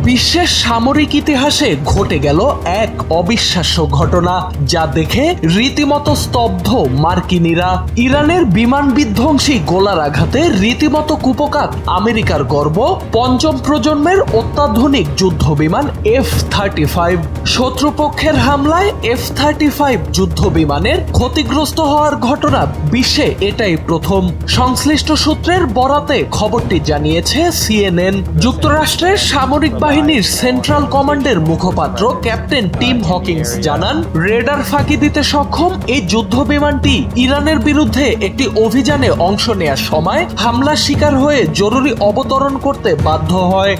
বিশ্বের সামরিক ইতিহাসে ঘটে গেল এক অবিশ্বাস্য ঘটনা, যা দেখে রীতিমতো স্তব্ধ মার্কিনীরা। ইরানের বিমান বিধ্বংসী গোলার আঘাতে রীতিমতো কুপোকাত আমেরিকার গর্ব পঞ্চম প্রজন্মের অত্যাধুনিক যুদ্ধ বিমান F-35। শত্রুপক্ষের হামলায় F-35 যুদ্ধ বিমানের ক্ষতিগ্রস্ত হওয়ার ঘটনা বিশ্বে এটাই প্রথম। সংশ্লিষ্ট সূত্রের বরাতে খবরটি জানিয়েছে CNN। যুক্তরাষ্ট্রের সামরিক বাহিনীর সেন্ট্রাল কমান্ডের মুখপাত্র ক্যাপ্টেন টিম হকিংস জানান, রেডার ফাঁকি দিতে সক্ষম এই যুদ্ধ বিমানটি ইরানের বিরুদ্ধে একটি অভিযানে অংশ নেয়ার সময় হামলার শিকার হয়ে জরুরি অবতরণ করতে বাধ্য হয়।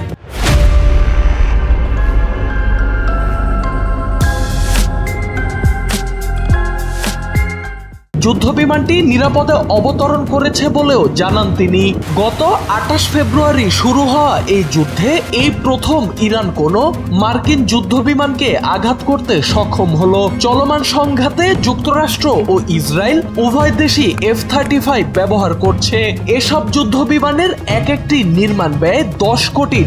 যুদ্ধবিমানটি নিরাপদে অবতরণ করেছে বলেও জানান তিনি। গত 28 ফেব্রুয়ারি শুরু হওয়া এই যুদ্ধে এই প্রথম ইরান কোনো মার্কিন যুদ্ধবিমানকে আঘাত করতে সক্ষম হলো। চলমান সংঘাতে যুক্তরাষ্ট্র ও ইসরায়েল উভয় দেশই F-35 ব্যবহার করছে। এসব যুদ্ধবিমানের এক একটি নির্মাণ ব্যয় $10 কোটি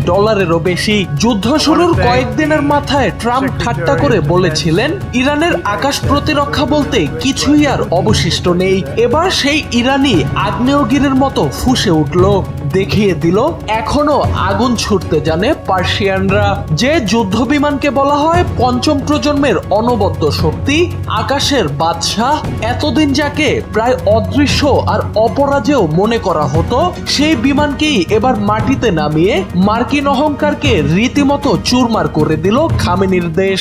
বেশি। যুদ্ধ শুরুর কয়েকদিনের মাথায় ট্রাম্প ঠাট্টা করে বলেছিলেন, ইরানের আকাশ প্রতিরক্ষা বলতে কিছুই আর অবশিষ্ট নেই। এবার সেই ইরানি আগ্নেয়গিরির মতো ফুঁসে উঠল, দেখিয়ে দিল এখনো আগুন ছুটতে জানে পার্সিয়ানরা। যে যুদ্ধ বিমানকে বলা হয় পঞ্চম প্রজন্মের অনবদ্য শক্তি, আকাশের বাদশাহ, এতদিন যাকে প্রায় অদৃশ্য আর অপরাজেয় মনে করা হতো, সেই বিমানকেই এবার মাটিতে নামিয়ে মার্কিন অহংকারকে রীতিমতো চুরমার করে দিল খামেনির দেশ।